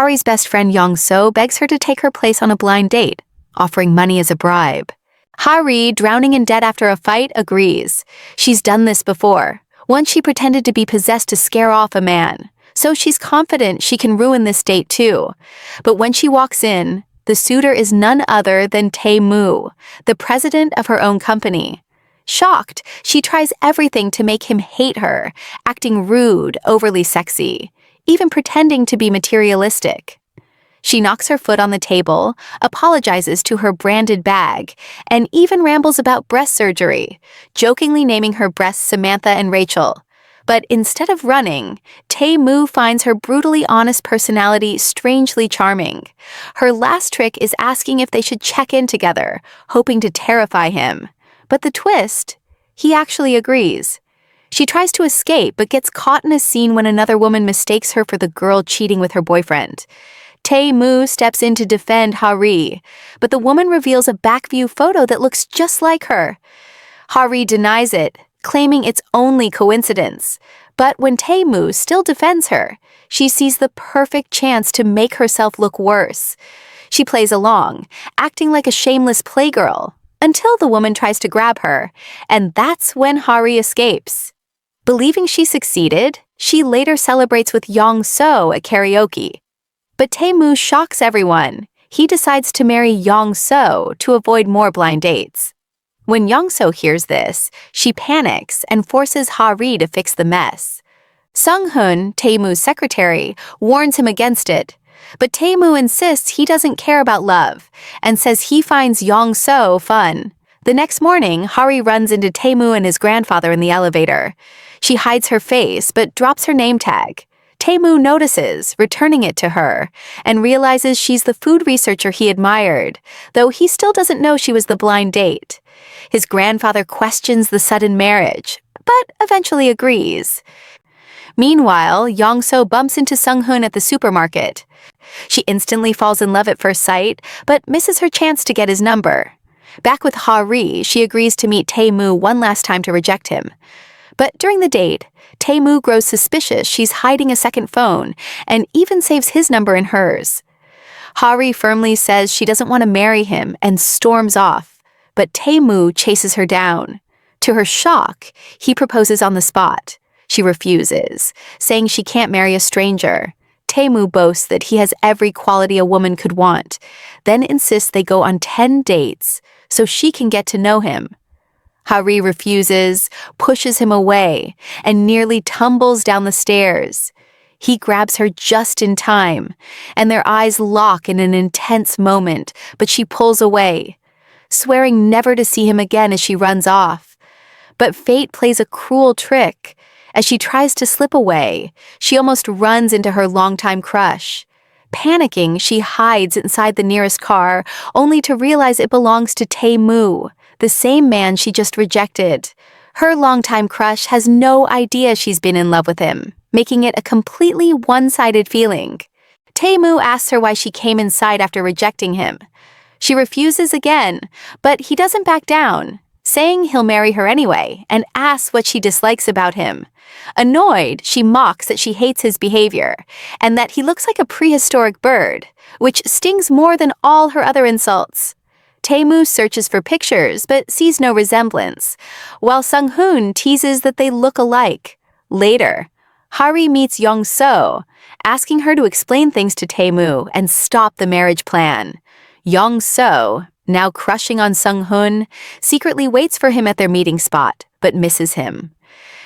Hari's best friend Young-so begs her to take her place on a blind date, offering money as a bribe. Hari, drowning in debt after a fight, agrees. She's done this before. Once she pretended to be possessed to scare off a man, so she's confident she can ruin this date too. But when she walks in, the suitor is none other than Tae-moo, the president of her own company. Shocked, she tries everything to make him hate her, acting rude, overly sexy, even pretending to be materialistic. She knocks her foot on the table, apologizes to her branded bag, and even rambles about breast surgery, jokingly naming her breasts Samantha and Rachel. But instead of running, Tae-moo finds her brutally honest personality strangely charming. Her last trick is asking if they should check in together, hoping to terrify him. But the twist? He actually agrees. She tries to escape but gets caught in a scene when another woman mistakes her for the girl cheating with her boyfriend. Tae-moo steps in to defend Hari, but the woman reveals a back-view photo that looks just like her. Hari denies it, claiming it's only coincidence. But when Tae-moo still defends her, she sees the perfect chance to make herself look worse. She plays along, acting like a shameless playgirl, until the woman tries to grab her, and that's when Hari escapes. Believing she succeeded, she later celebrates with Young-so at karaoke. But Tae-moo shocks everyone. He decides to marry Young-so to avoid more blind dates. When Young-so hears this, she panics and forces Hari to fix the mess. Sung-hoon, Tae-moo's secretary, warns him against it. But Tae-moo insists he doesn't care about love and says he finds Young-so fun. The next morning, Hari runs into Tae-moo and his grandfather in the elevator. She hides her face but drops her name tag. Tae-moo notices, returning it to her, and realizes she's the food researcher he admired, though he still doesn't know she was the blind date. His grandfather questions the sudden marriage, but eventually agrees. Meanwhile, Young-so bumps into Sung-hoon at the supermarket. She instantly falls in love at first sight, but misses her chance to get his number. Back with Hari, she agrees to meet Tae-moo one last time to reject him. But during the date, Tae-moo grows suspicious she's hiding a second phone and even saves his number in hers. Hari firmly says she doesn't want to marry him and storms off, but Tae-moo chases her down. To her shock, he proposes on the spot. She refuses, saying she can't marry a stranger. Tae-moo boasts that he has every quality a woman could want, then insists they go on 10 dates so she can get to know him. Hari refuses, pushes him away, and nearly tumbles down the stairs. He grabs her just in time, and their eyes lock in an intense moment, but she pulls away, swearing never to see him again as she runs off. But fate plays a cruel trick. As she tries to slip away, she almost runs into her longtime crush. Panicking, she hides inside the nearest car, only to realize it belongs to Tae-moo, the same man she just rejected. Her longtime crush has no idea she's been in love with him, making it a completely one-sided feeling. Tae-moo asks her why she came inside after rejecting him. She refuses again, but he doesn't back down, saying he'll marry her anyway, and asks what she dislikes about him. Annoyed, she mocks that she hates his behavior, and that he looks like a prehistoric bird, which stings more than all her other insults. Tae-moo searches for pictures, but sees no resemblance, while Sung-hoon teases that they look alike. Later, Hari meets Young-so, asking her to explain things to Tae-moo and stop the marriage plan. Young-so, now crushing on Sung-hoon, secretly waits for him at their meeting spot, but misses him.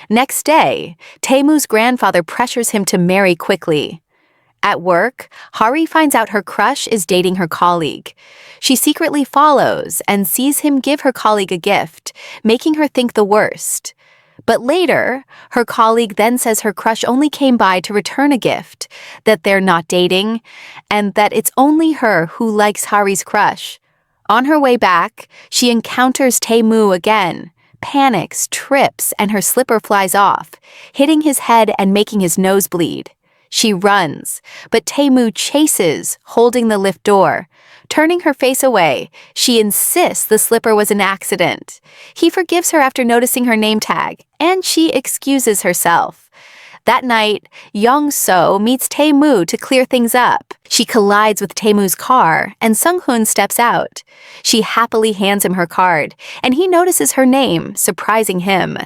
Next day, Tae-moo's grandfather pressures him to marry quickly. At work, Hari finds out her crush is dating her colleague. She secretly follows and sees him give her colleague a gift, making her think the worst. But later, her colleague then says her crush only came by to return a gift, that they're not dating, and that it's only her who likes Hari's crush. On her way back, she encounters Tae-moo again, panics, trips, and her slipper flies off, hitting his head and making his nose bleed. She runs, but Tae-moo chases, holding the lift door. Turning her face away, she insists the slipper was an accident. He forgives her after noticing her name tag, and she excuses herself. That night, Young-so meets Tae-moo to clear things up. She collides with Taemu's car, and Sung-hoon steps out. She happily hands him her card, and he notices her name, surprising him.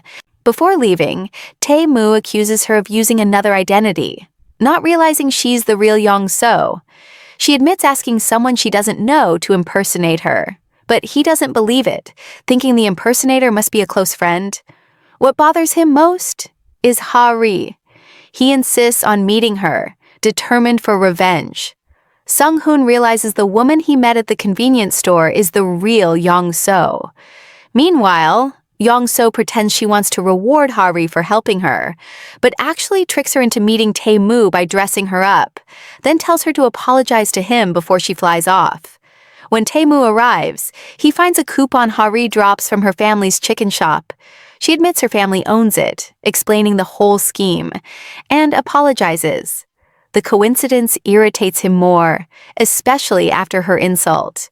Before leaving, Taemu accuses her of using another identity, not realizing she's the real Yong-so. She admits asking someone she doesn't know to impersonate her, but he doesn't believe it, thinking the impersonator must be a close friend. What bothers him most is Ha-ri. He insists on meeting her, determined for revenge. Sung-hoon realizes the woman he met at the convenience store is the real Yong-so. Meanwhile, Yong-so pretends she wants to reward Ha-ri for helping her, but actually tricks her into meeting Taemu by dressing her up, then tells her to apologize to him before she flies off. When Taemu arrives, he finds a coupon Ha-ri drops from her family's chicken shop. She admits her family owns it, explaining the whole scheme, and apologizes. The coincidence irritates him more, especially after her insult.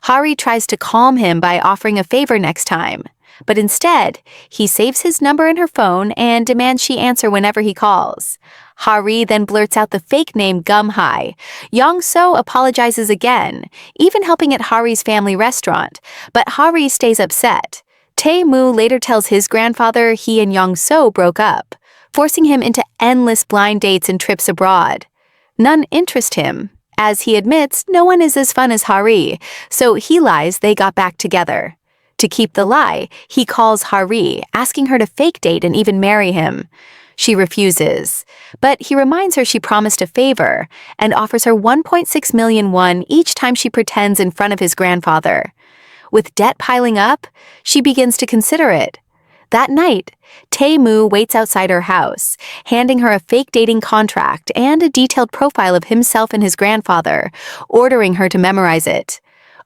Ha-ri tries to calm him by offering a favor next time, but instead, he saves his number in her phone and demands she answer whenever he calls. Ha-ri then blurts out the fake name Gum-hae. Yong-so apologizes again, even helping at Ha-ri's family restaurant, but Ha-ri stays upset. Taemu later tells his grandfather he and Yong-so broke up, forcing him into endless blind dates and trips abroad. None interest him. As he admits, no one is as fun as Ha-ri, so he lies they got back together. To keep the lie, he calls Ha-ri, asking her to fake date and even marry him. She refuses, but he reminds her she promised a favor and offers her 1.6 million won each time she pretends in front of his grandfather. With debt piling up, she begins to consider it. That night, Taemu waits outside her house, handing her a fake dating contract and a detailed profile of himself and his grandfather, ordering her to memorize it.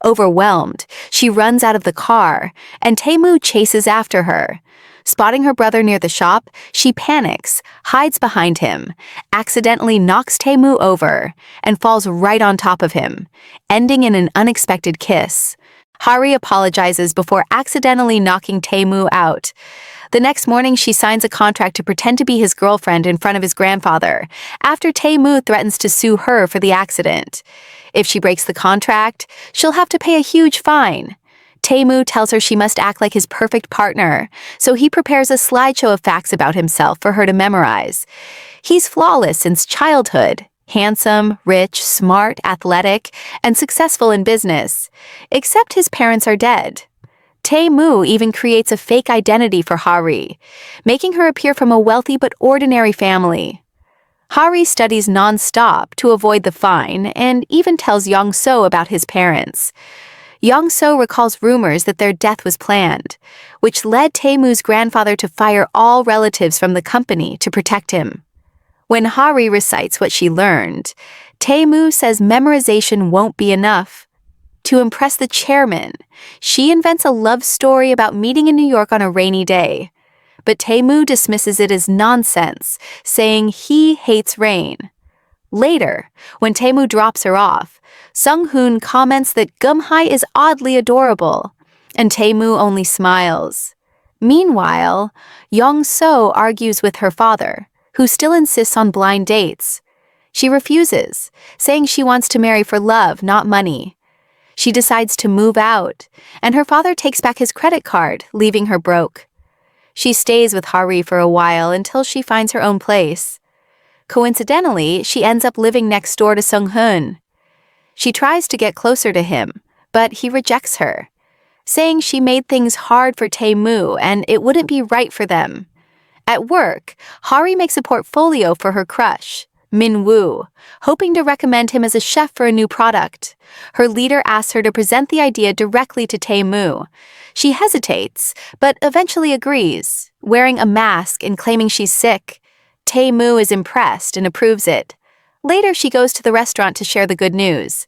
Overwhelmed, she runs out of the car, and Taemu chases after her. Spotting her brother near the shop, she panics, hides behind him, accidentally knocks Taemu over, and falls right on top of him, ending in an unexpected kiss. Ha-ri apologizes before accidentally knocking Taemu out. The next morning, she signs a contract to pretend to be his girlfriend in front of his grandfather, after Taemu threatens to sue her for the accident. If she breaks the contract, she'll have to pay a huge fine. Taemu tells her she must act like his perfect partner, so he prepares a slideshow of facts about himself for her to memorize. He's flawless since childhood. Handsome, rich, smart, athletic, and successful in business. Except his parents are dead. Taemu even creates a fake identity for Ha-ri, making her appear from a wealthy but ordinary family. Ha-ri studies non-stop to avoid the fine and even tells Yong-so about his parents. Yong-so recalls rumors that their death was planned, which led Taemu's grandfather to fire all relatives from the company to protect him. When Ha-ri recites what she learned, Taemu says memorization won't be enough. To impress the chairman, she invents a love story about meeting in New York on a rainy day. But Taemu dismisses it as nonsense, saying he hates rain. Later, when Taemu drops her off, Sung-hoon comments that Gum-hae is oddly adorable, and Taemu only smiles. Meanwhile, Yong-so argues with her father, who still insists on blind dates. She refuses, saying she wants to marry for love, not money. She decides to move out, and her father takes back his credit card, leaving her broke. She stays with Ha-ri for a while until she finds her own place. Coincidentally, she ends up living next door to Sung-hoon. She tries to get closer to him, but he rejects her, saying she made things hard for Taemu and it wouldn't be right for them. At work, Ha-ri makes a portfolio for her crush, Min-woo, hoping to recommend him as a chef for a new product. Her leader asks her to present the idea directly to Taemu. She hesitates, but eventually agrees, wearing a mask and claiming she's sick. Taemu is impressed and approves it. Later, she goes to the restaurant to share the good news,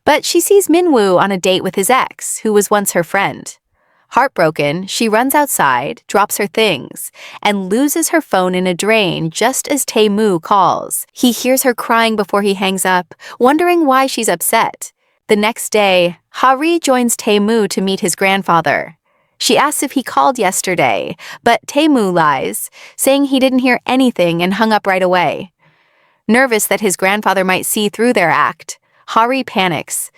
but she sees Min-woo on a date with his ex, who was once her friend. Heartbroken, she runs outside, drops her things, and loses her phone in a drain just as Taemu calls. He hears her crying before he hangs up, wondering why she's upset. The next day, Ha-ri joins Taemu to meet his grandfather. She asks if he called yesterday, but Taemu lies, saying he didn't hear anything and hung up right away. Nervous that his grandfather might see through their act, Hari panics.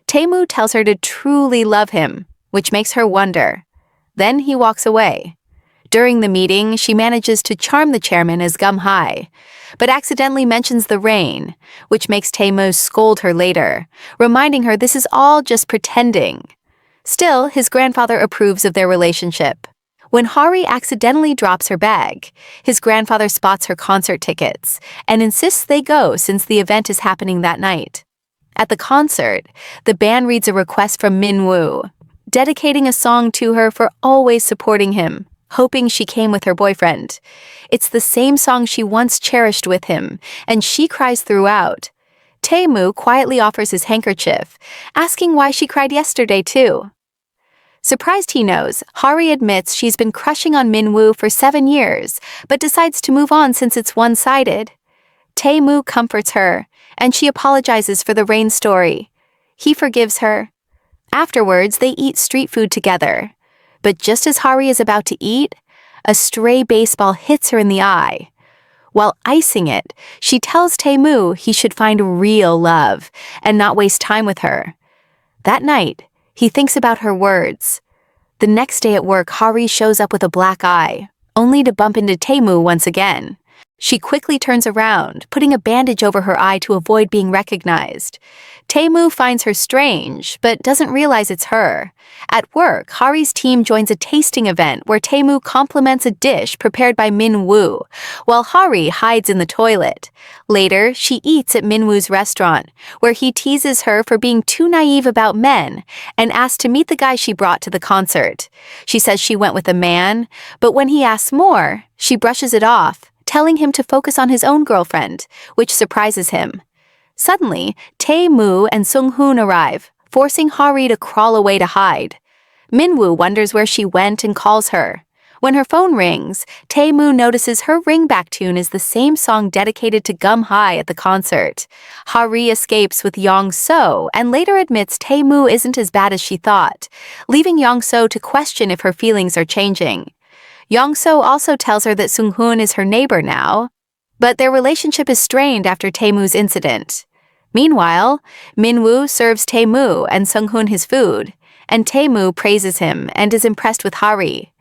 Tae-moo tells her to truly love him, which makes her wonder. Then he walks away. During the meeting, she manages to charm the chairman as Gum-hae, but accidentally mentions the rain, which makes Tae-moo scold her later, reminding her this is all just pretending. Still, his grandfather approves of their relationship. When Hari accidentally drops her bag, his grandfather spots her concert tickets and insists they go since the event is happening that night. At the concert, the band reads a request from Min-woo, dedicating a song to her for always supporting him, hoping she came with her boyfriend. It's the same song she once cherished with him, and she cries throughout. Tae-moo quietly offers his handkerchief, asking why she cried yesterday too. Surprised he knows, Hari admits she's been crushing on Min-woo for 7 years, but decides to move on since it's one-sided. Tae-moo comforts her, and she apologizes for the rain story. He forgives her. Afterwards, they eat street food together. But just as Hari is about to eat, a stray baseball hits her in the eye. While icing it, she tells Tae-moo he should find real love and not waste time with her. That night, he thinks about her words. The next day at work, Hari shows up with a black eye, only to bump into Tae-moo once again. She quickly turns around, putting a bandage over her eye to avoid being recognized. Tae-moo finds her strange, but doesn't realize it's her. At work, Hari's team joins a tasting event where Tae-moo compliments a dish prepared by Min-woo, while Hari hides in the toilet. Later, she eats at Min-woo's restaurant, where he teases her for being too naive about men and asks to meet the guy she brought to the concert. She says she went with a man, but when he asks more, she brushes it off, telling him to focus on his own girlfriend, which surprises him. Suddenly, Tae-moo and Sung-hoon arrive, forcing Hari to crawl away to hide. Min-woo wonders where she went and calls her. When her phone rings, Tae-moo notices her ringback tune is the same song dedicated to Gum-hae at the concert. Hari escapes with Yong-so and later admits Tae-moo isn't as bad as she thought, leaving Yong-so to question if her feelings are changing. Yong-so also tells her that Sung-hoon is her neighbor now, but their relationship is strained after Tae-moo's incident. Meanwhile, Min-woo serves Tae-moo and Sung-hoon his food, and Tae-moo praises him and is impressed with Hari.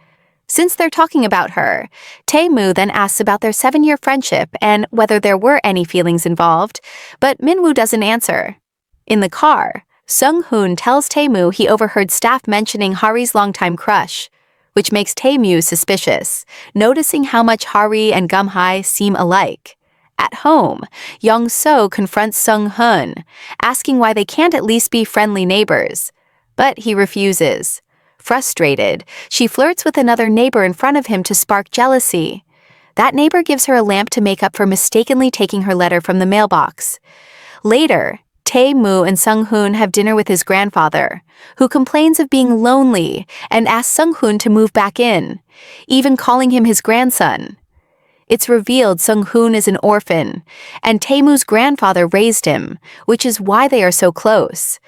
Since they're talking about her, Tae-moo then asks about their 7-year friendship and whether there were any feelings involved, but Min-woo doesn't answer. In the car, Sung-hoon tells Tae-moo he overheard staff mentioning Hari's longtime crush, which makes Tae-moo suspicious, noticing how much Hari and Gum-hae seem alike. At home, Yong-so confronts Sung-hoon, asking why they can't at least be friendly neighbors. But he refuses. Frustrated, she flirts with another neighbor in front of him to spark jealousy. That neighbor gives her a lamp to make up for mistakenly taking her letter from the mailbox. Later, Tae-moo and Sung-hoon have dinner with his grandfather, who complains of being lonely and asks Sung-hoon to move back in, even calling him his grandson. It's revealed Sung-hoon is an orphan, and Tae-moo's grandfather raised him, which is why they are so close.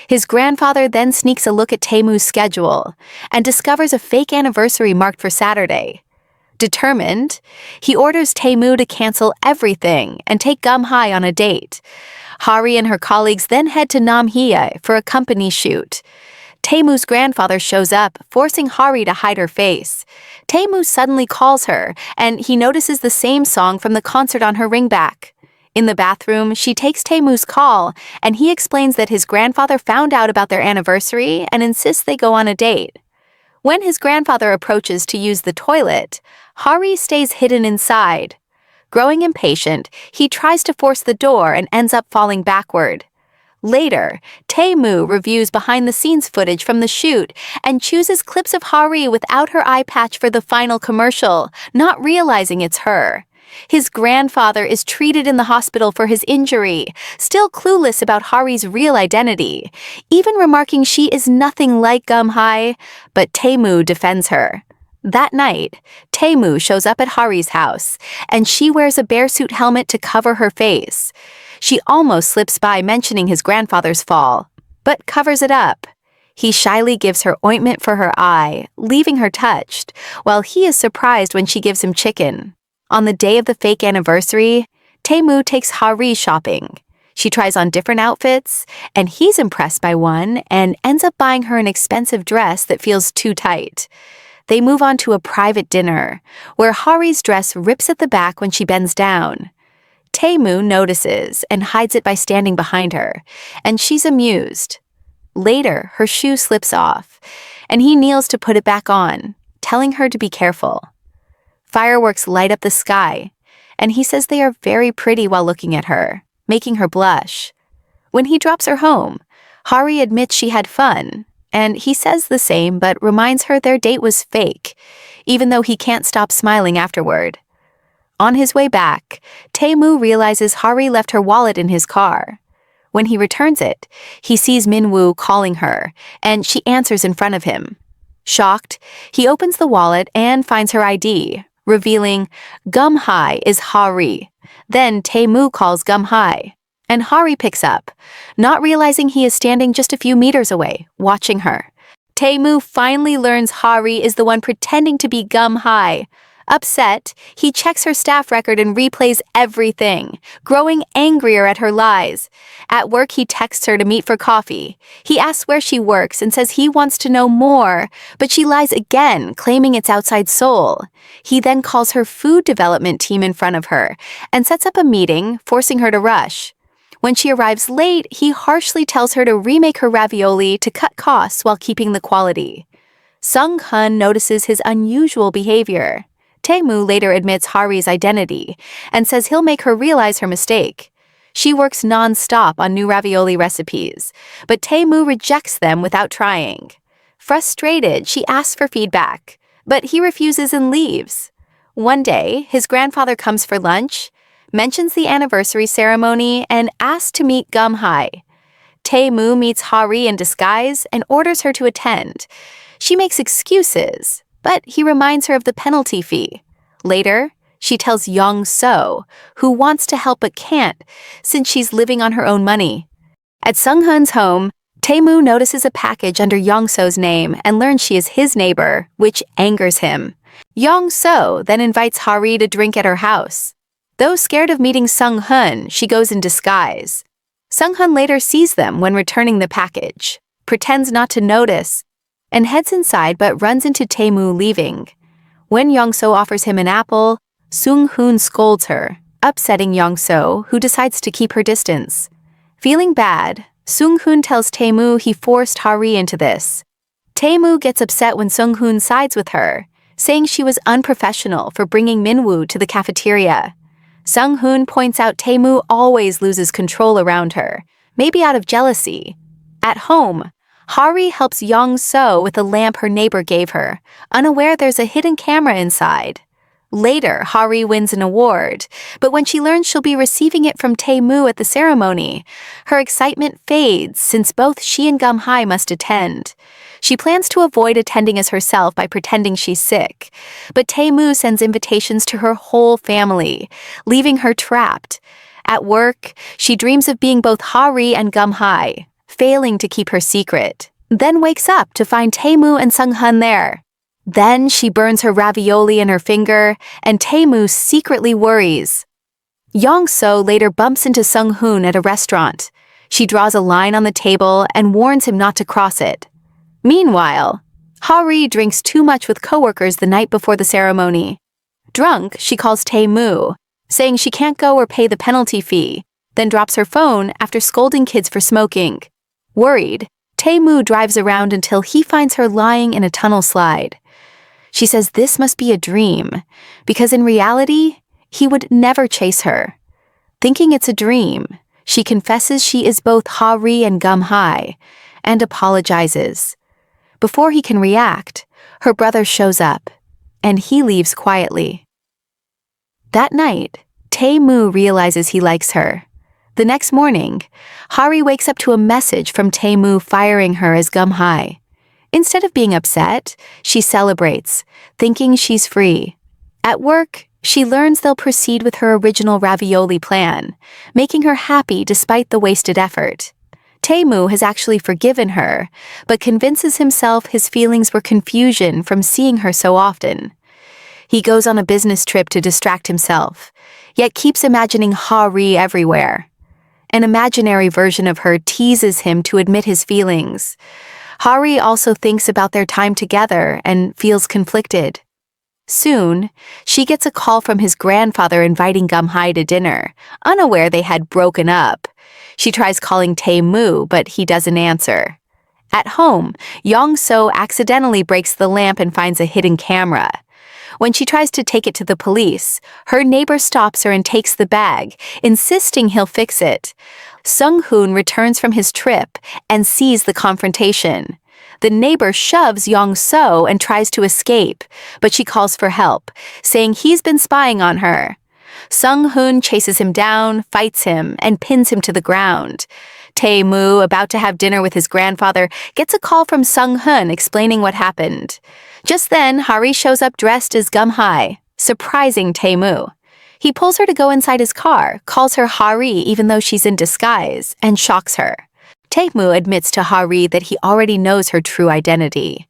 His grandfather then sneaks a look at Tae-moo's schedule and discovers a fake anniversary marked for Saturday. Determined, he orders Tae-moo to cancel everything and take Gum-hae on a date. Hari and her colleagues then head to Namhae for a company shoot. Tae-moo's grandfather shows up, forcing Hari to hide her face. Tae-moo suddenly calls her, and he notices the same song from the concert on her ringback. In the bathroom, she takes Tae-moo's call, and he explains that his grandfather found out about their anniversary and insists they go on a date. When his grandfather approaches to use the toilet, Hari stays hidden inside. Growing impatient, he tries to force the door and ends up falling backward. Later, Tae-moo reviews behind-the-scenes footage from the shoot and chooses clips of Hari without her eye patch for the final commercial, not realizing it's her. His grandfather is treated in the hospital for his injury, still clueless about Hari's real identity, even remarking she is nothing like Gum-hae, but Tae-moo defends her. That night, Tae-moo shows up at Hari's house, and she wears a bearsuit helmet to cover her face. She almost slips by mentioning his grandfather's fall, but covers it up. He shyly gives her ointment for her eye, leaving her touched, while he is surprised when she gives him chicken. On the day of the fake anniversary, Tae-moo takes Hari shopping. She tries on different outfits, and he's impressed by one and ends up buying her an expensive dress that feels too tight. They move on to a private dinner, where Hari's dress rips at the back when she bends down. Tae-moo notices and hides it by standing behind her, and she's amused. Later, her shoe slips off, and he kneels to put it back on, telling her to be careful. Fireworks light up the sky, and he says they are very pretty while looking at her, making her blush. When he drops her home, Hari admits she had fun, and he says the same but reminds her their date was fake, even though he can't stop smiling afterward. On his way back, Tae-moo realizes Hari left her wallet in his car. When he returns it, he sees Min-woo calling her, and she answers in front of him. Shocked, he opens the wallet and finds her ID, revealing Gum-hae is Hari. Then Tae-moo calls Gum-hae, and Hari picks up, not realizing he is standing just a few meters away, watching her. Tae-moo finally learns Hari is the one pretending to be Gum-hae. Upset, he checks her staff record and replays everything, growing angrier at her lies. At work, he texts her to meet for coffee. He asks where she works and says he wants to know more, but she lies again, claiming it's outside Seoul. He then calls her food development team in front of her and sets up a meeting, forcing her to rush. When she arrives late, he harshly tells her to remake her ravioli to cut costs while keeping the quality. Sung-hun notices his unusual behavior. Tae-moo later admits Hari's identity and says he'll make her realize her mistake. She works non-stop on new ravioli recipes, but Tae-moo rejects them without trying. Frustrated, she asks for feedback, but he refuses and leaves. One day, his grandfather comes for lunch, mentions the anniversary ceremony, and asks to meet Gum-hae. Tae-moo meets Hari in disguise and orders her to attend. She makes excuses, but he reminds her of the penalty fee. Later, she tells Young-so, who wants to help but can't, since she's living on her own money. At Sung-hun's home, Tae-moo notices a package under Young-so's name and learns she is his neighbor, which angers him. Young-so then invites Hari to drink at her house. Though scared of meeting Sung-hun, she goes in disguise. Sung-hun later sees them when returning the package, pretends not to notice, and heads inside but runs into Tae-moo leaving. When Young-so offers him an apple, Sung-hun scolds her, upsetting Young-so, who decides to keep her distance. Feeling bad, Sung-hun tells Tae-moo he forced Hari into this. Tae-moo gets upset when Sung-hun sides with her, saying she was unprofessional for bringing Min-woo to the cafeteria. Sung-hun points out Tae-moo always loses control around her, maybe out of jealousy. At home, Hari helps Young-so with a lamp her neighbor gave her, unaware there's a hidden camera inside. Later, Hari wins an award, but when she learns she'll be receiving it from Tae-moo at the ceremony, her excitement fades since both she and Gum-hae must attend. She plans to avoid attending as herself by pretending she's sick, but Tae-moo sends invitations to her whole family, leaving her trapped. At work, she dreams of being both Hari and Gum-hae, failing to keep her secret, then wakes up to find Tae-moo and Sung-hun there. Then she burns her ravioli in her finger, and Tae-moo secretly worries. Young-so later bumps into Sung-hun at a restaurant. She draws a line on the table and warns him not to cross it. Meanwhile, Hari drinks too much with coworkers the night before the ceremony. Drunk, she calls Tae-moo, saying she can't go or pay the penalty fee, then drops her phone after scolding kids for smoking. Worried, Tae-moo drives around until he finds her lying in a tunnel slide. She says this must be a dream, because in reality, he would never chase her. Thinking it's a dream, she confesses she is both Hari and Gum-hae, and apologizes. Before he can react, her brother shows up, and he leaves quietly. That night, Tae-moo realizes he likes her. The next morning, Hari wakes up to a message from Tae-moo firing her as Gum-hae. Instead of being upset, she celebrates, thinking she's free. At work, she learns they'll proceed with her original ravioli plan, making her happy despite the wasted effort. Tae-moo has actually forgiven her, but convinces himself his feelings were confusion from seeing her so often. He goes on a business trip to distract himself. yet keeps imagining Ha-ri everywhere. An imaginary version of her teases him to admit his feelings. Ha-ri also thinks about their time together and feels conflicted. Soon, she gets a call from his grandfather inviting Gum-hae to dinner, unaware they had broken up. She tries calling Tae-moo, but he doesn't answer. At home, Yong-so accidentally breaks the lamp and finds a hidden camera. When she tries to take it to the police, her neighbor stops her and takes the bag, insisting he'll fix it. Sung-hoon returns from his trip and sees the confrontation. The neighbor shoves Yong-so and tries to escape, but she calls for help, saying he's been spying on her. Sung-hoon chases him down, fights him, and pins him to the ground. Tae-moo, about to have dinner with his grandfather, gets a call from Sung-hoon explaining what happened. Just then, Ha-ri shows up dressed as Gum-hae, surprising Tae-moo. He pulls her to go inside his car, calls her Ha-ri even though she's in disguise, and shocks her. Tae-moo admits to Ha-ri that he already knows her true identity.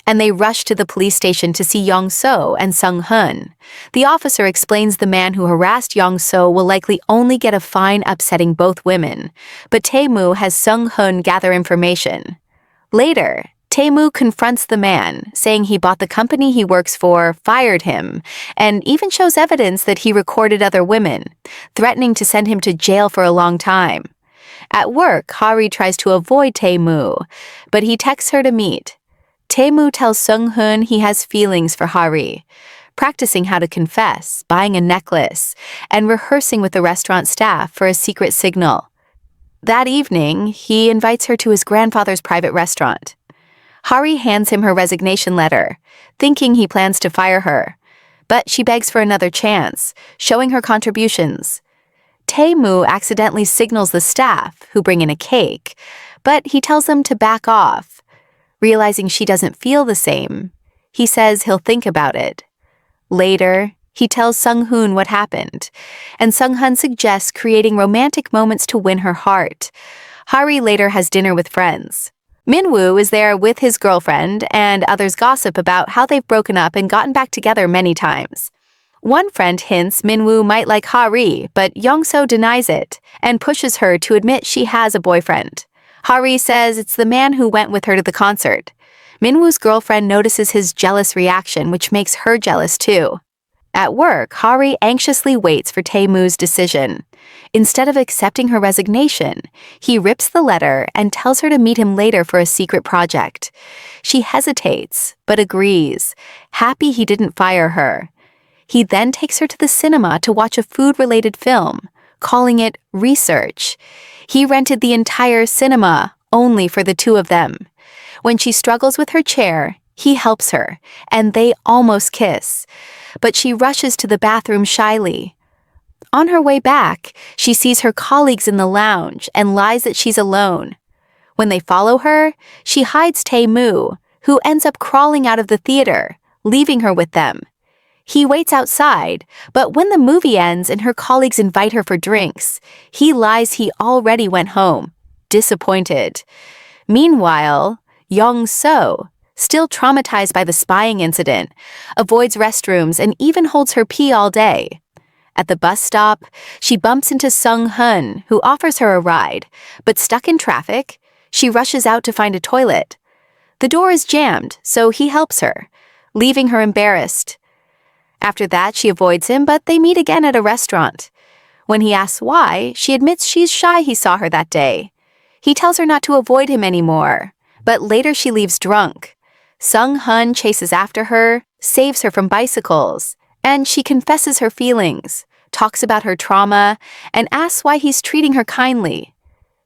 And they rush to the police station to see Yong-so and Sung-hoon. The officer explains the man who harassed Yong-so will likely only get a fine upsetting both women, but Tae-moo has Sung-hoon gather information. Later, Tae-moo confronts the man, saying he bought the company he works for, fired him, and even shows evidence that he recorded other women, threatening to send him to jail for a long time. At work, Ha-ri tries to avoid Tae-moo, but he texts her to meet. Tae-moo tells Sung-hoon he has feelings for Ha-ri, practicing how to confess, buying a necklace, and rehearsing with the restaurant staff for a secret signal. That evening, he invites her to his grandfather's private restaurant. Ha-ri hands him her resignation letter, thinking he plans to fire her, but she begs for another chance, showing her contributions. Tae-moo accidentally signals the staff, who bring in a cake, but he tells them to back off. Realizing she doesn't feel the same, he says he'll think about it. Later, he tells Sung-hoon what happened, and Sung-hoon suggests creating romantic moments to win her heart. Ha-ri later has dinner with friends. Min-woo is there with his girlfriend, and others gossip about how they've broken up and gotten back together many times. One friend hints Min-woo might like Ha-ri, but Yong-so denies it and pushes her to admit she has a boyfriend. Ha-ri says it's the man who went with her to the concert. Min-woo's girlfriend notices his jealous reaction, which makes her jealous too. At work, Ha-ri anxiously waits for Tae-moo's decision. Instead of accepting her resignation, he rips the letter and tells her to meet him later for a secret project. She hesitates, but agrees, happy he didn't fire her. He then takes her to the cinema to watch a food-related film, calling it Research. He rented the entire cinema, only for the two of them. When she struggles with her chair, he helps her, and they almost kiss. But she rushes to the bathroom shyly. On her way back, she sees her colleagues in the lounge and lies that she's alone. When they follow her, she hides Tae-moo, who ends up crawling out of the theater, leaving her with them. He waits outside, but when the movie ends and her colleagues invite her for drinks, he lies he already went home, disappointed. Meanwhile, Yong-so, still traumatized by the spying incident, avoids restrooms and even holds her pee all day. At the bus stop, she bumps into Sung-hoon, who offers her a ride, but stuck in traffic, she rushes out to find a toilet. The door is jammed, so he helps her, leaving her embarrassed. After that, she avoids him, but they meet again at a restaurant. When he asks why, she admits she's shy he saw her that day. He tells her not to avoid him anymore, but later she leaves drunk. Sung-hoon chases after her, saves her from bicycles, and she confesses her feelings, talks about her trauma, and asks why he's treating her kindly.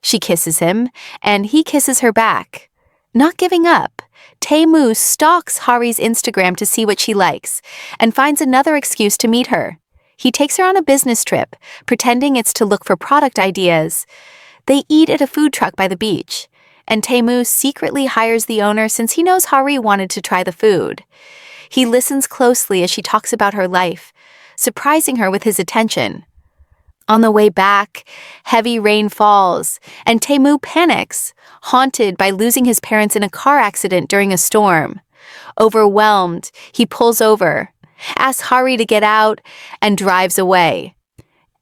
She kisses him, and he kisses her back. Not giving up, Tae-moo stalks Ha-ri's Instagram to see what she likes, and finds another excuse to meet her. He takes her on a business trip, pretending it's to look for product ideas. They eat at a food truck by the beach, and Tae-moo secretly hires the owner since he knows Ha-ri wanted to try the food. He listens closely as she talks about her life, surprising her with his attention. On the way back, heavy rain falls, and Tae-moo panics, haunted by losing his parents in a car accident during a storm. Overwhelmed, he pulls over, asks Ha-ri to get out, and drives away.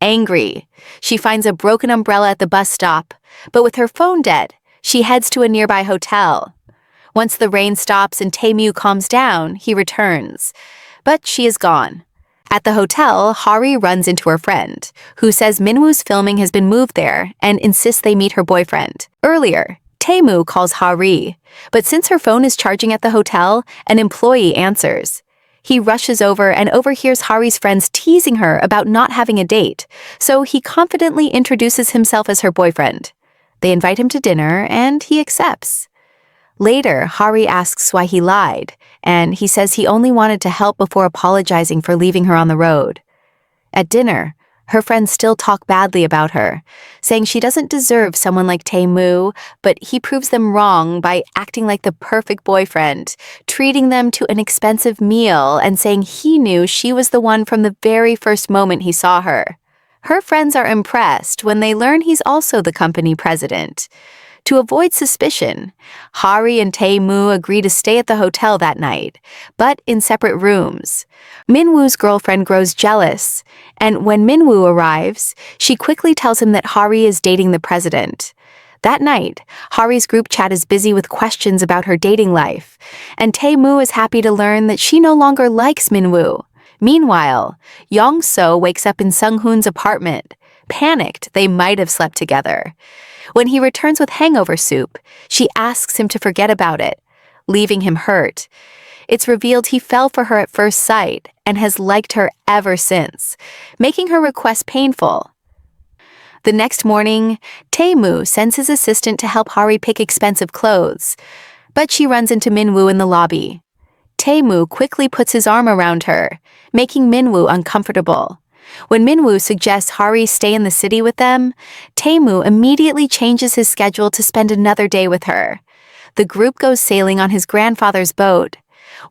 angry. She finds a broken umbrella at the bus stop, but with her phone dead, she heads to a nearby hotel. Once the rain stops and Tae-moo calms down, he returns. But she is gone. At the hotel, Hari runs into her friend, who says Minwoo's filming has been moved there and insists they meet her boyfriend. Earlier, Tae-moo calls Hari, but since her phone is charging at the hotel, an employee answers. He rushes over and overhears Hari's friends teasing her about not having a date, so he confidently introduces himself as her boyfriend. They invite him to dinner, and he accepts. Later, Hari asks why he lied, and he says he only wanted to help before apologizing for leaving her on the road. At dinner, her friends still talk badly about her, saying she doesn't deserve someone like Tae-moo, but he proves them wrong by acting like the perfect boyfriend, treating them to an expensive meal and saying he knew she was the one from the very first moment he saw her. Her friends are impressed when they learn he's also the company president. To avoid suspicion, Hari and Tae-moo agree to stay at the hotel that night, but in separate rooms. Minwoo's girlfriend grows jealous, and when Minwoo arrives, she quickly tells him that Hari is dating the president. That night, Hari's group chat is busy with questions about her dating life, and Tae-moo is happy to learn that she no longer likes Minwoo. Meanwhile, Young-so wakes up in Sung-hoon's apartment. Panicked, they might have slept together. When he returns with hangover soup, she asks him to forget about it, leaving him hurt. It's revealed he fell for her at first sight and has liked her ever since, making her request painful. The next morning, Tae-moo sends his assistant to help Hari pick expensive clothes, but she runs into Minwoo in the lobby. Tae-moo quickly puts his arm around her, making Minwoo uncomfortable. When Minwoo suggests Hari stay in the city with them, Tae-moo immediately changes his schedule to spend another day with her. The group goes sailing on his grandfather's boat.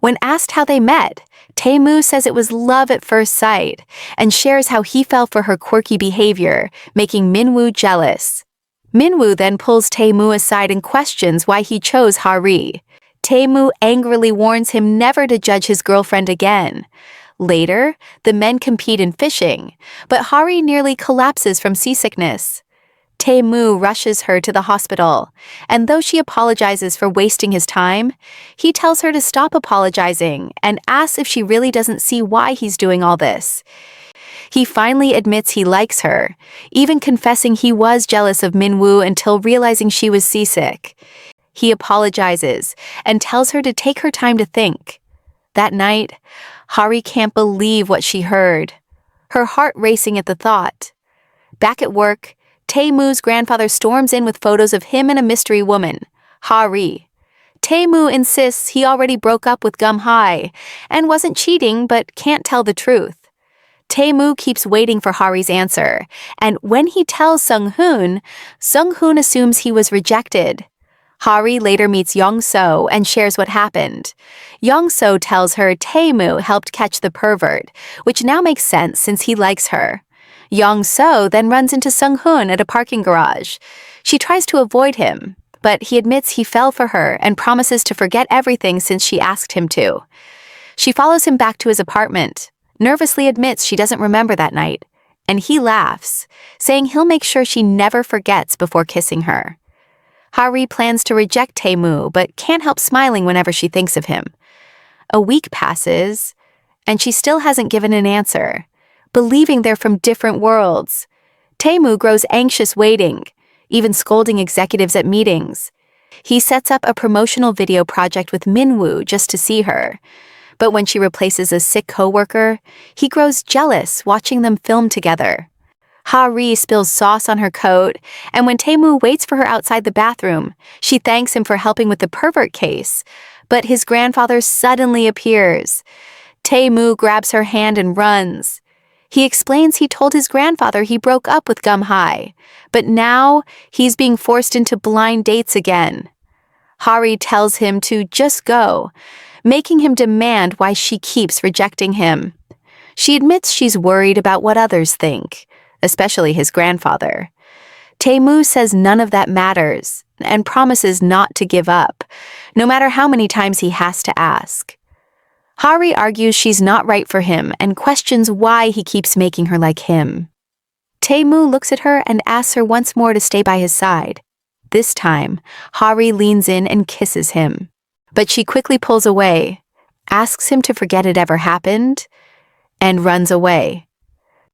When asked how they met, Tae-moo says it was love at first sight and shares how he fell for her quirky behavior, making Minwoo jealous. Minwoo then pulls Tae-moo aside and questions why he chose Hari. Tae-moo angrily warns him never to judge his girlfriend again. Later, the men compete in fishing, but Hari nearly collapses from seasickness. Tae-moo rushes her to the hospital, and though she apologizes for wasting his time, he tells her to stop apologizing and asks if she really doesn't see why he's doing all this. He finally admits he likes her, even confessing he was jealous of Minwoo until realizing she was seasick. He apologizes and tells her to take her time to think. That night, Hari can't believe what she heard, her heart racing at the thought. Back at work, Tae-moo's grandfather storms in with photos of him and a mystery woman, Hari. Tae-moo insists he already broke up with Gum-hae and wasn't cheating but can't tell the truth. Tae-moo keeps waiting for Hari's answer, and when he tells Sung-hoon, Sung-hoon assumes he was rejected. Hari later meets Young-so and shares what happened. Young-so tells her Tae-moo helped catch the pervert, which now makes sense since he likes her. Young-so then runs into Sung-hoon at a parking garage. She tries to avoid him, but he admits he fell for her and promises to forget everything since she asked him to. She follows him back to his apartment, nervously admits she doesn't remember that night, and he laughs, saying he'll make sure she never forgets before kissing her. Hari plans to reject Tae-moo, but can't help smiling whenever she thinks of him. A week passes, and she still hasn't given an answer, believing they're from different worlds. Tae-moo grows anxious waiting, even scolding executives at meetings. He sets up a promotional video project with Minwoo just to see her. But when she replaces a sick coworker, he grows jealous watching them film together. Hari spills sauce on her coat, and when Tae-moo waits for her outside the bathroom, she thanks him for helping with the pervert case. But his grandfather suddenly appears. Tae-moo grabs her hand and runs. He explains he told his grandfather he broke up with Gum-hae, but now he's being forced into blind dates again. Hari tells him to just go, making him demand why she keeps rejecting him. She admits she's worried about what others think, especially his grandfather. Tae-moo says none of that matters and promises not to give up, no matter how many times he has to ask. Hari argues she's not right for him and questions why he keeps making her like him. Tae-moo looks at her and asks her once more to stay by his side. This time, Hari leans in and kisses him. But she quickly pulls away, asks him to forget it ever happened, and runs away.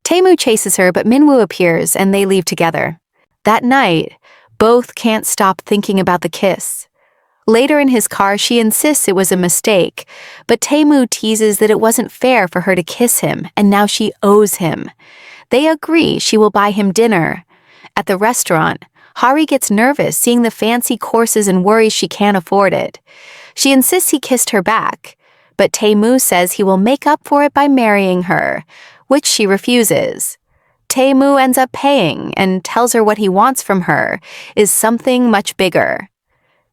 Tae-moo chases her, but Minwoo appears and they leave together. That night, both can't stop thinking about the kiss. Later in his car, she insists it was a mistake, but Tae-moo teases that it wasn't fair for her to kiss him, and now she owes him. They agree she will buy him dinner. At the restaurant, Hari gets nervous seeing the fancy courses and worries she can't afford it. She insists he kissed her back, but Tae-moo says he will make up for it by marrying her, which she refuses. Tae-moo ends up paying and tells her what he wants from her is something much bigger.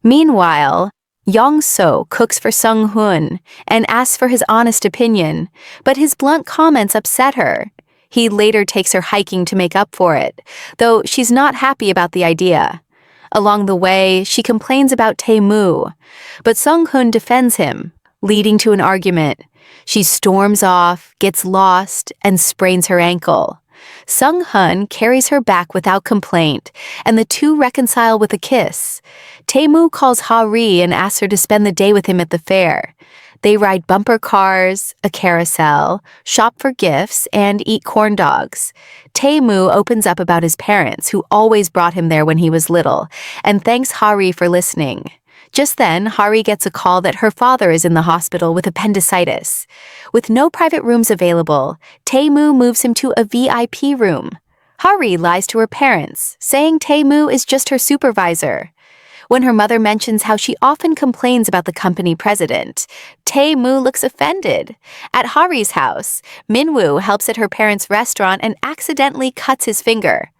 Meanwhile, Yong-so cooks for Sung-hoon and asks for his honest opinion, but his blunt comments upset her. He later takes her hiking to make up for it, though she's not happy about the idea. Along the way, she complains about Tae-moo, but Sung-hoon defends him, leading to an argument. She storms off, gets lost, and sprains her ankle. Sung-hoon carries her back without complaint, and the two reconcile with a kiss. Tae-moo calls Hari and asks her to spend the day with him at the fair. They ride bumper cars, a carousel, shop for gifts, and eat corn dogs. Tae-moo opens up about his parents, who always brought him there when he was little, and thanks Hari for listening. Just then, Hari gets a call that her father is in the hospital with appendicitis. With no private rooms available, Tae-moo moves him to a VIP room. Hari lies to her parents, saying Tae-moo is just her supervisor. When her mother mentions how she often complains about the company president, Tae-moo looks offended. At Hari's house, Minwoo helps at her parents' restaurant and accidentally cuts his finger.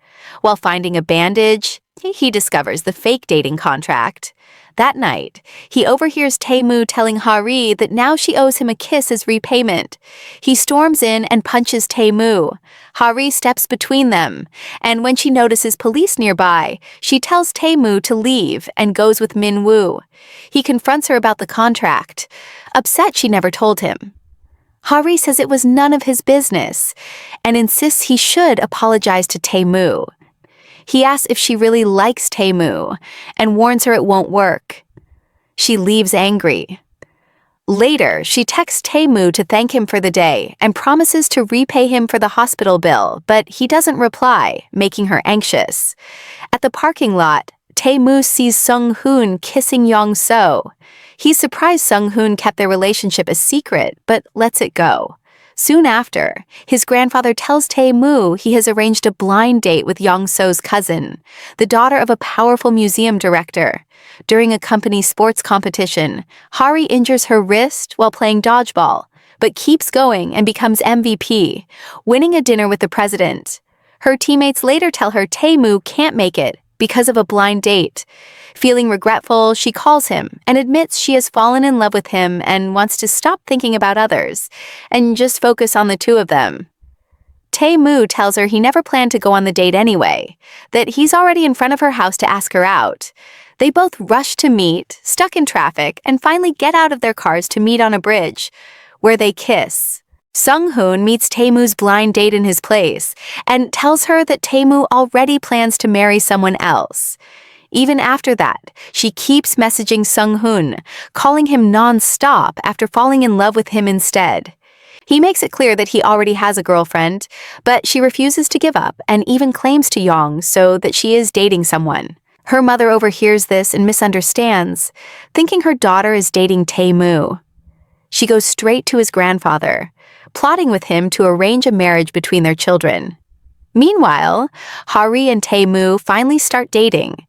While finding a bandage, he discovers the fake dating contract. That night, he overhears Tae-moo telling Hari that now she owes him a kiss as repayment. He storms in and punches Tae-moo. Hari steps between them, and when she notices police nearby, she tells Tae-moo to leave and goes with Minwoo. He confronts her about the contract, upset she never told him. Hari says it was none of his business, and insists he should apologize to Tae-moo. He asks if she really likes Tae-moo and warns her it won't work. She leaves angry. Later, she texts Tae-moo to thank him for the day and promises to repay him for the hospital bill, but he doesn't reply, making her anxious. At the parking lot, Tae-moo sees Sung-hoon kissing Yong-so. He's surprised Sung-hoon kept their relationship a secret, but lets it go. Soon after, his grandfather tells Tae-moo he has arranged a blind date with Yong-so's cousin, the daughter of a powerful museum director. During a company sports competition, Hari injures her wrist while playing dodgeball, but keeps going and becomes MVP, winning a dinner with the president. Her teammates later tell her Tae-moo can't make it because of a blind date. Feeling regretful, she calls him and admits she has fallen in love with him and wants to stop thinking about others and just focus on the two of them. Tae-moo tells her he never planned to go on the date anyway, that he's already in front of her house to ask her out. They both rush to meet, stuck in traffic, and finally get out of their cars to meet on a bridge, where they kiss. Sung-hoon meets Tae-moo's blind date in his place and tells her that Tae-moo already plans to marry someone else. Even after that, she keeps messaging Sung-hoon, calling him non-stop after falling in love with him instead. He makes it clear that he already has a girlfriend, but she refuses to give up and even claims to Yong-so that she is dating someone. Her mother overhears this and misunderstands, thinking her daughter is dating Tae-moo. She goes straight to his grandfather, plotting with him to arrange a marriage between their children. Meanwhile, Hari and Tae-moo finally start dating.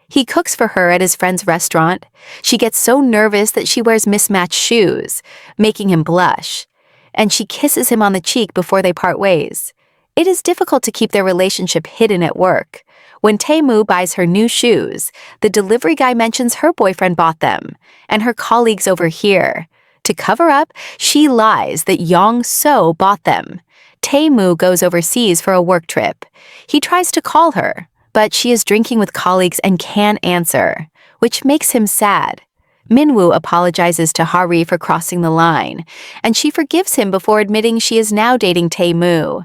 He cooks for her at his friend's restaurant. She gets so nervous that she wears mismatched shoes, making him blush, and she kisses him on the cheek before they part ways. It is difficult to keep their relationship hidden at work. When Tae-moo buys her new shoes, the delivery guy mentions her boyfriend bought them, and her colleagues overhear. To cover up, she lies that Yong-so bought them. Tae-moo goes overseas for a work trip. He tries to call her, but she is drinking with colleagues and can't answer, which makes him sad. Minwoo apologizes to Hari for crossing the line, and she forgives him before admitting she is now dating Tae-moo.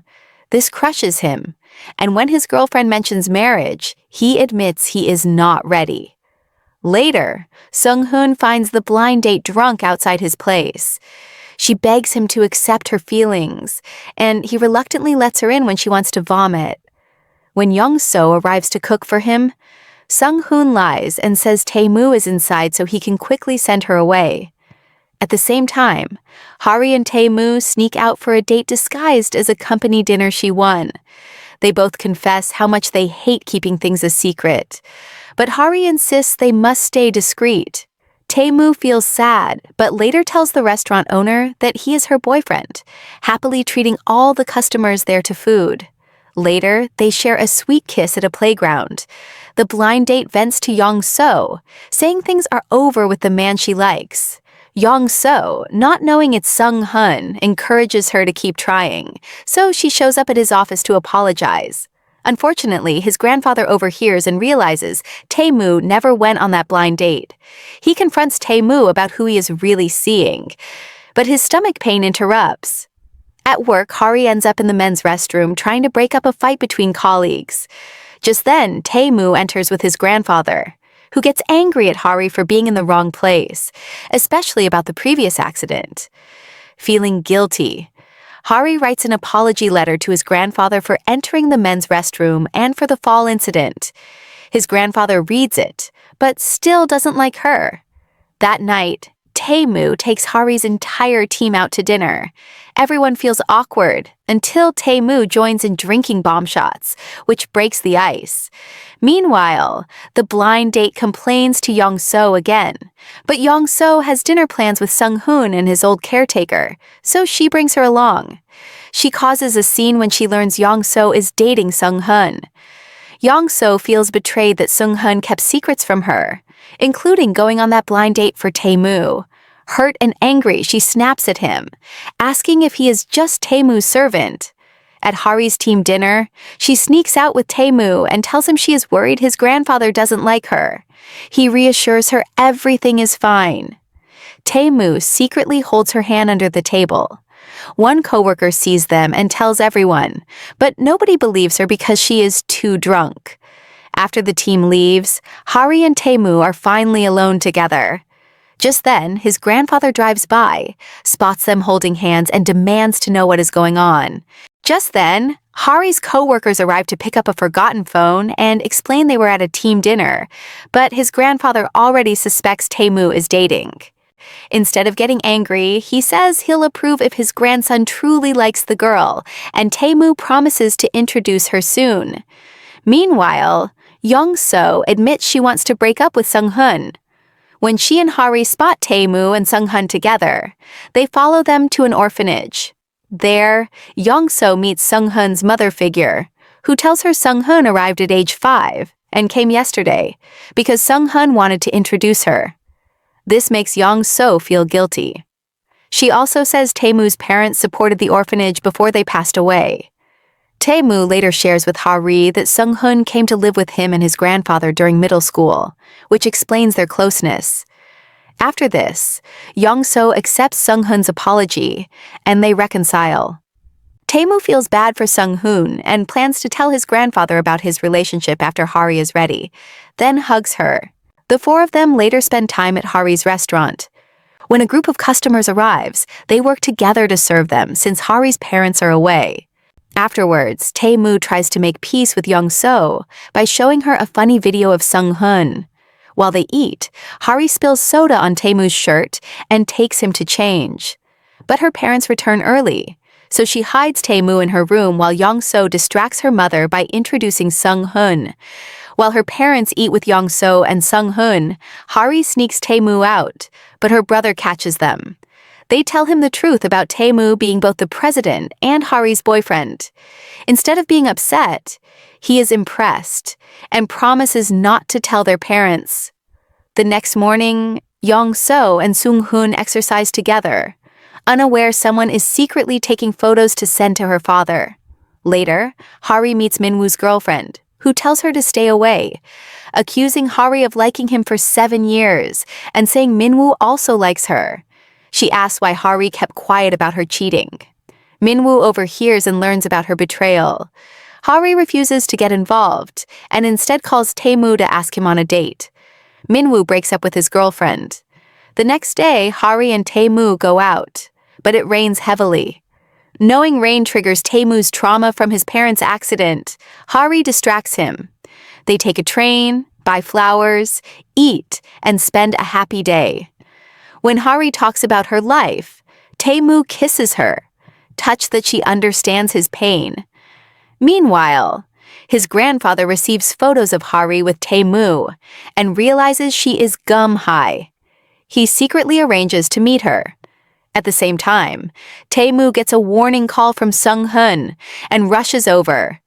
This crushes him, And when his girlfriend mentions marriage, he admits he is not ready. Later, Sung-hoon finds the blind date drunk outside his place. She begs him to accept her feelings, and he reluctantly lets her in when she wants to vomit. When Young-so arrives to cook for him, Sung-hoon lies and says Tae-moo is inside so he can quickly send her away. At the same time, Hari and Tae-moo sneak out for a date disguised as a company dinner she won. They both confess how much they hate keeping things a secret. But Hari insists they must stay discreet. Tae-moo feels sad, but later tells the restaurant owner that he is her boyfriend, happily treating all the customers there to food. Later, they share a sweet kiss at a playground. The blind date vents to Young-so, saying things are over with the man she likes. Young-so, not knowing it's Sung-hoon, encourages her to keep trying, so she shows up at his office to apologize. Unfortunately, his grandfather overhears and realizes Tae-moo never went on that blind date. He confronts Tae-moo about who he is really seeing, but his stomach pain interrupts. At work, Hari ends up in the men's restroom trying to break up a fight between colleagues. Just then, Tae-moo enters with his grandfather, who gets angry at Hari for being in the wrong place, especially about the previous accident. Feeling guilty, Hari writes an apology letter to his grandfather for entering the men's restroom and for the fall incident. His grandfather reads it, but still doesn't like her. That night, Tae-moo takes Hari's entire team out to dinner. Everyone feels awkward until Tae-moo joins in drinking bomb shots, which breaks the ice. Meanwhile, the blind date complains to Young-so again, but Young-so has dinner plans with Sung-hoon and his old caretaker, so she brings her along. She causes a scene when she learns Young-so is dating Sung-hoon. Young-so feels betrayed that Sung-hoon kept secrets from her, including going on that blind date for Tae-moo. Hurt and angry, she snaps at him, asking if he is just Tae-moo's servant. At Hari's team dinner, she sneaks out with Tae-moo and tells him she is worried his grandfather doesn't like her. He reassures her everything is fine. Tae-moo secretly holds her hand under the table. One coworker sees them and tells everyone, but nobody believes her because she is too drunk. After the team leaves, Hari and Tae-moo are finally alone together. Just then, his grandfather drives by, spots them holding hands, and demands to know what is going on. Just then, Hari's co-workers arrive to pick up a forgotten phone and explain they were at a team dinner, but his grandfather already suspects Tae-moo is dating. Instead of getting angry, he says he'll approve if his grandson truly likes the girl, and Tae-moo promises to introduce her soon. Meanwhile, Young-so admits she wants to break up with Sung-hoon. When she and Hari spot Tae-moo and Sung-hoon together, they follow them to an orphanage. There, Young-so meets Sung-hoon's mother figure, who tells her Sung-hoon arrived at age 5 and came yesterday because Sung-hoon wanted to introduce her. This makes Young-so feel guilty. She also says Tae-moo's parents supported the orphanage before they passed away. Tae-moo later shares with Hari that Sung-hoon came to live with him and his grandfather during middle school, which explains their closeness. After this, Young-so accepts Sung-hoon's apology, and they reconcile. Tae-moo feels bad for Sung-hoon and plans to tell his grandfather about his relationship after Hari is ready, then hugs her. The four of them later spend time at Hari's restaurant. When a group of customers arrives, they work together to serve them since Hari's parents are away. Afterwards, Tae-moo tries to make peace with Young-so by showing her a funny video of Sung-hoon. While they eat, Hari spills soda on Tae-moo's shirt and takes him to change. But her parents return early, so she hides Tae-moo in her room while Young-so distracts her mother by introducing Sung-hoon. While her parents eat with Young-so and Sung-hoon, Hari sneaks Tae-moo out, but her brother catches them. They tell him the truth about Tae-moo being both the president and Hari's boyfriend. Instead of being upset, he is impressed and promises not to tell their parents. The next morning, Young-so and Sung-hoon exercise together, unaware someone is secretly taking photos to send to her father. Later, Hari meets Minwoo's girlfriend, who tells her to stay away, accusing Hari of liking him for 7 years and saying Minwoo also likes her. She asks why Hari kept quiet about her cheating. Minwoo overhears and learns about her betrayal. Hari refuses to get involved and instead calls Tae-moo to ask him on a date. Min-woo breaks up with his girlfriend. The next day, Hari and Tae-moo go out, but it rains heavily. Knowing rain triggers Tae-moo's trauma from his parents' accident, Hari distracts him. They take a train, buy flowers, eat, and spend a happy day. When Hari talks about her life, Tae-moo kisses her, touched that she understands his pain. Meanwhile, his grandfather receives photos of Hari with Tae-moo and realizes she is gum-high. He secretly arranges to meet her. At the same time, Tae-moo gets a warning call from Sung-hoon and rushes over,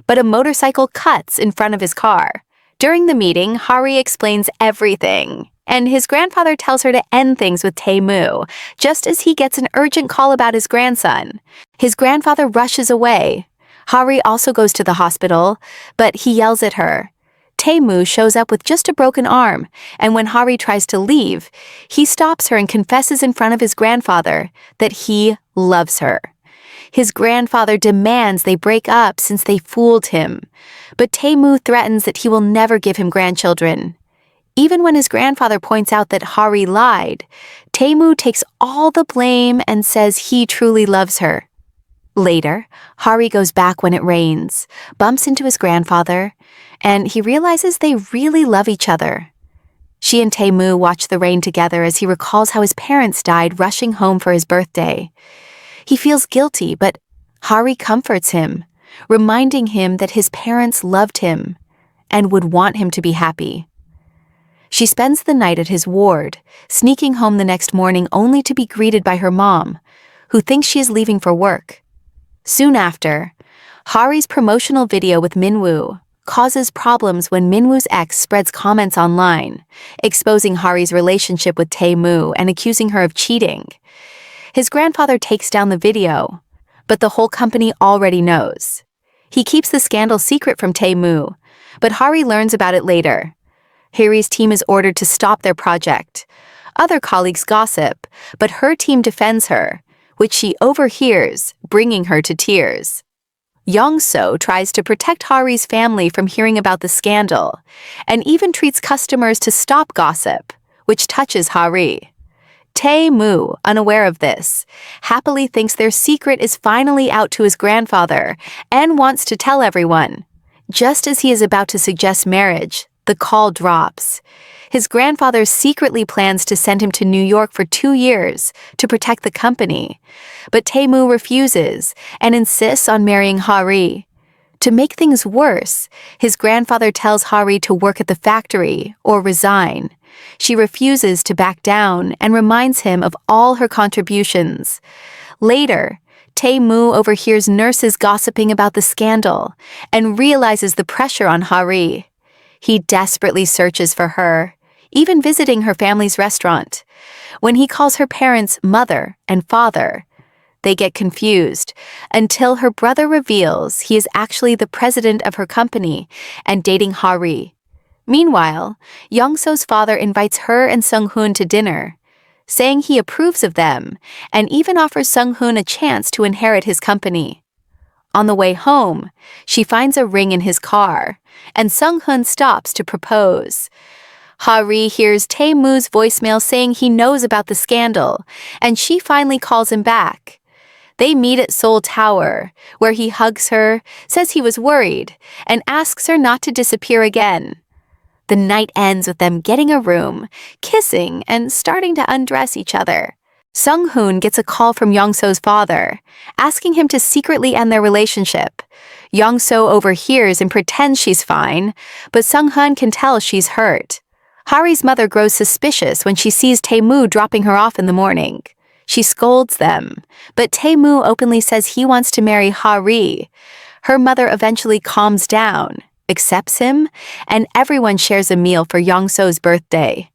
but a motorcycle cuts in front of his car. During the meeting, Hari explains everything, and his grandfather tells her to end things with Tae-moo, just as he gets an urgent call about his grandson. His grandfather rushes away. Hari also goes to the hospital, but he yells at her. Tae-moo shows up with just a broken arm, and when Hari tries to leave, he stops her and confesses in front of his grandfather that he loves her. His grandfather demands they break up since they fooled him, but Tae-moo threatens that he will never give him grandchildren. Even when his grandfather points out that Hari lied, Tae-moo takes all the blame and says he truly loves her. Later, Hari goes back when it rains, bumps into his grandfather, and he realizes they really love each other. She and Tae-moo watch the rain together as he recalls how his parents died rushing home for his birthday. He feels guilty, but Hari comforts him, reminding him that his parents loved him and would want him to be happy. She spends the night at his ward, sneaking home the next morning only to be greeted by her mom, who thinks she is leaving for work. Soon after, Hari's promotional video with Min-woo causes problems when Min-woo's ex spreads comments online, exposing Hari's relationship with Tae-moo and accusing her of cheating. His grandfather takes down the video, but the whole company already knows. He keeps the scandal secret from Tae-moo, but Hari learns about it later. Hari's team is ordered to stop their project. Other colleagues gossip, but her team defends her, which she overhears, bringing her to tears. Young-so tries to protect Hari's family from hearing about the scandal, and even treats customers to stop gossip, which touches Hari. Tae-moo, unaware of this, happily thinks their secret is finally out to his grandfather and wants to tell everyone. Just as he is about to suggest marriage, the call drops. His grandfather secretly plans to send him to New York for 2 years to protect the company, but Tae-moo refuses and insists on marrying Hari. To make things worse, his grandfather tells Hari to work at the factory or resign. She refuses to back down and reminds him of all her contributions. Later, Tae-moo overhears nurses gossiping about the scandal and realizes the pressure on Hari. He desperately searches for her, even visiting her family's restaurant. When he calls her parents mother and father, they get confused until her brother reveals he is actually the president of her company and dating Hari. Meanwhile, Young-so's father invites her and Sung-hoon to dinner, saying he approves of them and even offers Sung-hoon a chance to inherit his company. On the way home, she finds a ring in his car, and Sung-hoon stops to propose. Hari hears Tae-moo's voicemail saying he knows about the scandal, and she finally calls him back. They meet at Seoul Tower, where he hugs her, says he was worried, and asks her not to disappear again. The night ends with them getting a room, kissing, and starting to undress each other. Sung-hoon gets a call from Young-so's father, asking him to secretly end their relationship. Young-so overhears and pretends she's fine, but Sung-hoon can tell she's hurt. Hari's mother grows suspicious when she sees Tae-moo dropping her off in the morning. She scolds them, but Tae-moo openly says he wants to marry Hari. Her mother eventually calms down, accepts him, and everyone shares a meal for Young-so's birthday.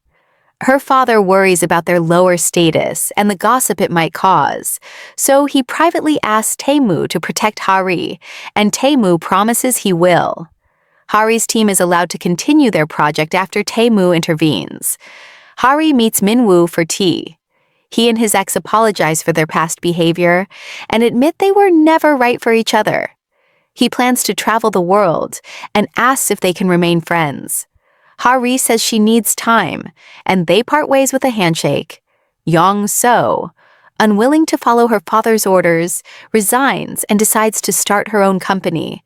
Her father worries about their lower status and the gossip it might cause, so he privately asks Tae-moo to protect Hari, and Tae-moo promises he will. Hari's team is allowed to continue their project after Tae-moo intervenes. Hari meets Min-woo for tea. He and his ex apologize for their past behavior and admit they were never right for each other. He plans to travel the world and asks if they can remain friends. Hari says she needs time, and they part ways with a handshake. Yong-so, unwilling to follow her father's orders, resigns and decides to start her own company.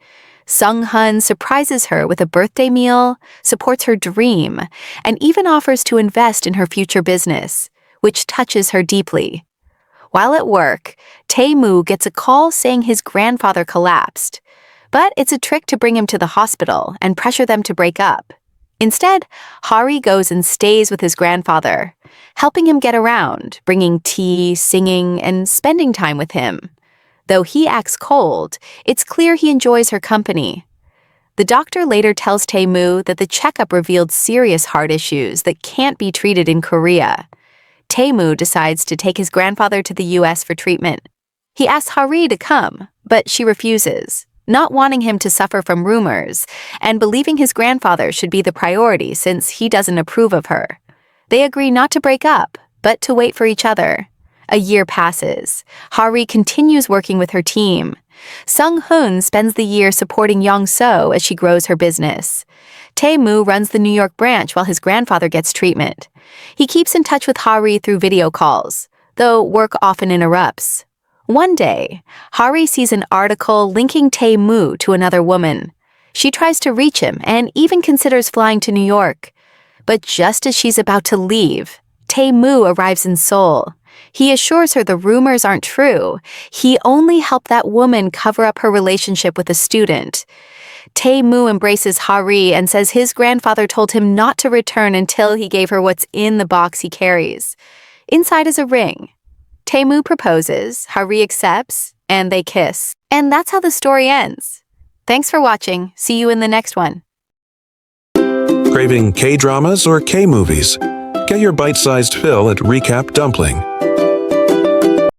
Sung-hun surprises her with a birthday meal, supports her dream, and even offers to invest in her future business, which touches her deeply. While at work, Tae-moo gets a call saying his grandfather collapsed, but it's a trick to bring him to the hospital and pressure them to break up. Instead, Hari goes and stays with his grandfather, helping him get around, bringing tea, singing, and spending time with him. Though he acts cold, it's clear he enjoys her company. The doctor later tells Tae-moo that the checkup revealed serious heart issues that can't be treated in Korea. Tae-moo decides to take his grandfather to the US for treatment. He asks Hari to come, but she refuses, not wanting him to suffer from rumors, and believing his grandfather should be the priority since he doesn't approve of her. They agree not to break up, but to wait for each other. A year passes. Hari continues working with her team. Sung-hun spends the year supporting Yong-so as she grows her business. Tae-moo runs the New York branch while his grandfather gets treatment. He keeps in touch with Hari through video calls, though work often interrupts. One day, Hari sees an article linking Tae-moo to another woman. She tries to reach him and even considers flying to New York. But just as she's about to leave, Tae-moo arrives in Seoul. He assures her the rumors aren't true. He only helped that woman cover up her relationship with a student. Tae-moo embraces Hari and says his grandfather told him not to return until he gave her what's in the box he carries. Inside is a ring. Tae-moo proposes, Hari accepts, and they kiss. And that's how the story ends. Thanks for watching. See you in the next one. Craving K-dramas or K-movies? Get your bite-sized fill at Recap Dumpling.